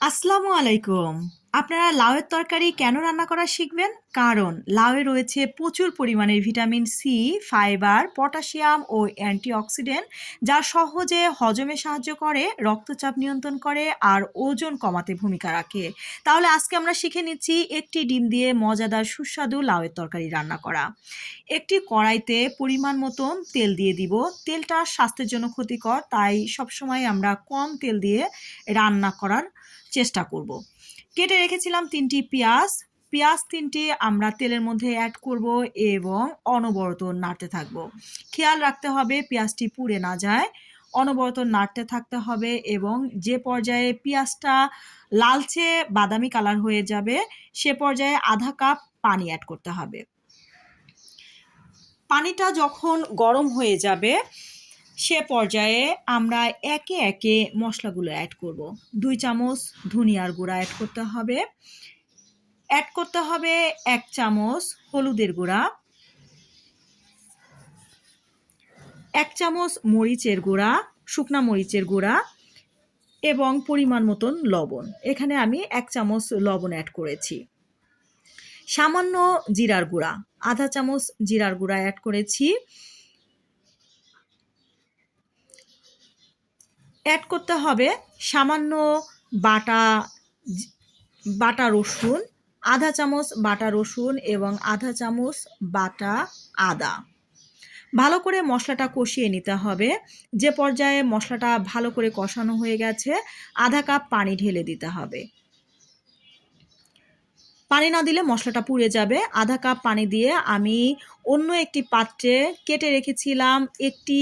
আসসালামু আলাইকুম। আপনারা লাউয়ের তরকারি কেন রান্না করা শিখবেন? কারণ লাউয়ে রয়েছে প্রচুর পরিমাণের ভিটামিন সি, ফাইবার, পটাশিয়াম ও অ্যান্টিঅক্সিডেন্ট যা সহজে হজমে সাহায্য করে, রক্তচাপ নিয়ন্ত্রণ করে আর ওজন কমাতে ভূমিকা রাখে। তাহলে আজকে আমরা শিখে নিচ্ছি একটি ডিম দিয়ে মজাদার সুস্বাদু লাউয়ের তরকারি রান্না করা। একটি কড়াইতে পরিমাণ মতন তেল দিয়ে দিব। তেলটা স্বাস্থ্যের জন্য ক্ষতিকর, তাই সবসময় আমরা কম তেল দিয়ে রান্না করার চেষ্টা করব। কেটে রেখেছিলাম ৩টি পেঁয়াজ। পেঁয়াজ ৩টি আমরা তেলের মধ্যে অ্যাড করব এবং অনবরত নাড়তে থাকব। খেয়াল রাখতে হবে পেঁয়াজটি পুড়ে না যায়। অনবরত নাড়তে থাকতে হবে এবং যে পর্যায়ে পেঁয়াজটা লালচে বাদামি কালার হয়ে যাবে সে পর্যায়ে আধা কাপ পানি অ্যাড করতে হবে। পানিটা যখন গরম হয়ে যাবে সে পর্যায়ে আমরা একে একে মশলাগুলো অ্যাড করব। ২ চামচ ধনিয়ার গুঁড়া অ্যাড করতে হবে। অ্যাড করতে হবে ১ চামচ হলুদের গুঁড়া, ১ চামচ মরিচের গুঁড়া, শুকনা মরিচের গুঁড়া এবং পরিমাণ মতন লবণ। এখানে আমি ১ চামচ লবণ অ্যাড করেছি। সামান্য জিরার গুঁড়া, আধা চামচ জিরার গুঁড়া অ্যাড করেছি। অ্যাড করতে হবে সামান্য বাটা বাটা রসুন, আধা চামচ বাটা রসুন এবং আধা চামচ বাটা আদা। ভালো করে মশলাটা কষিয়ে নিতে হবে। যে পর্যায়ে মশলাটা ভালো করে কষানো হয়ে গেছে আধা কাপ পানি ঢেলে দিতে হবে। পানি না দিলে মশলাটা পুড়ে যাবে। আধা কাপ পানি দিয়ে আমি অন্য একটি পাত্রে কেটে রেখেছিলাম একটি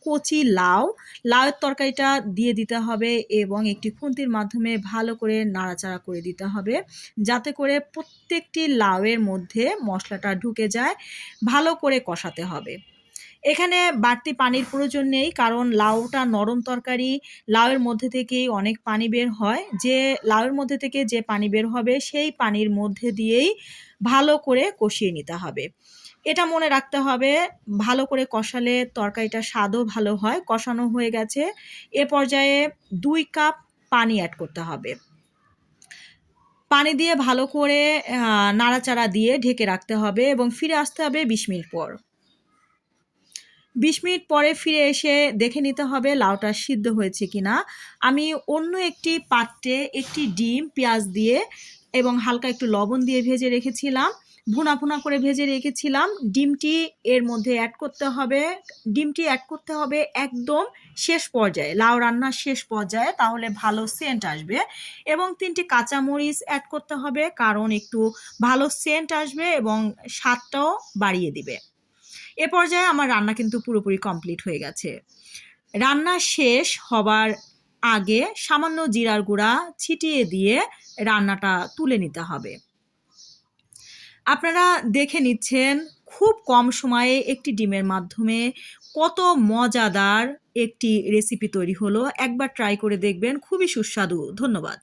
কচি লাউ। লাউয়ের তরকারিটা দিয়ে দিতে হবে এবং একটি খুন্তির মাধ্যমে ভালো করে নাড়াচাড়া করে দিতে হবে, যাতে করে প্রত্যেকটি লাউয়ের মধ্যে মশলাটা ঢুকে যায়। ভালো করে কষাতে হবে। এখানে বাড়তি পানির প্রয়োজন নেই, কারণ লাউটা নরম তরকারি। লাউয়ের মধ্যে থেকেই অনেক পানি বের হয়। লাউয়ের মধ্যে থেকে যে পানি বের হবে সেই পানির মধ্যে দিয়েই ভালো করে কষিয়ে নিতে হবে। এটা মনে রাখতে হবে, ভালো করে কষালে তরকারিটার স্বাদও ভালো হয়। কষানো হয়ে গেছে। এ পর্যায়ে ২ কাপ পানি অ্যাড করতে হবে। পানি দিয়ে ভালো করে নাড়াচাড়া দিয়ে ঢেকে রাখতে হবে এবং ফিরে আসতে হবে ২০ মিনিট পর। ২০ মিনিট পরে ফিরে এসে দেখে নিতে হবে লাউটা সিদ্ধ হয়েছে কিনা। আমি অন্য একটি পাত্রে একটি ডিম পেঁয়াজ দিয়ে এবং হালকা একটু লবণ দিয়ে ভেজে রেখেছিলাম। ভুনা ভুনা করে ভেজে রেখেছিলাম। ডিমটি এর মধ্যে অ্যাড করতে হবে। ডিমটি অ্যাড করতে হবে একদম শেষ পর্যায়ে, লাউ রান্নার শেষ পর্যায়ে, তাহলে ভালো সেন্ট আসবে। এবং ৩টি কাঁচামরিচ অ্যাড করতে হবে, কারণ একটু ভালো সেন্ট আসবে এবং স্বাদটাও বাড়িয়ে দিবে। এ পর্যায়ে আমার রান্না কিন্তু পুরোপুরি কমপ্লিট হয়ে গেছে। রান্না শেষ হবার আগে সামান্য জিরার গুঁড়া ছিটিয়ে দিয়ে রান্নাটা তুলে নিতে হবে। আপনারা দেখে নিচ্ছেন খুব কম সময়ে একটি ডিমের মাধ্যমে কত মজাদার একটি রেসিপি তৈরি হলো। একবার ট্রাই করে দেখবেন, খুবই সুস্বাদু। ধন্যবাদ।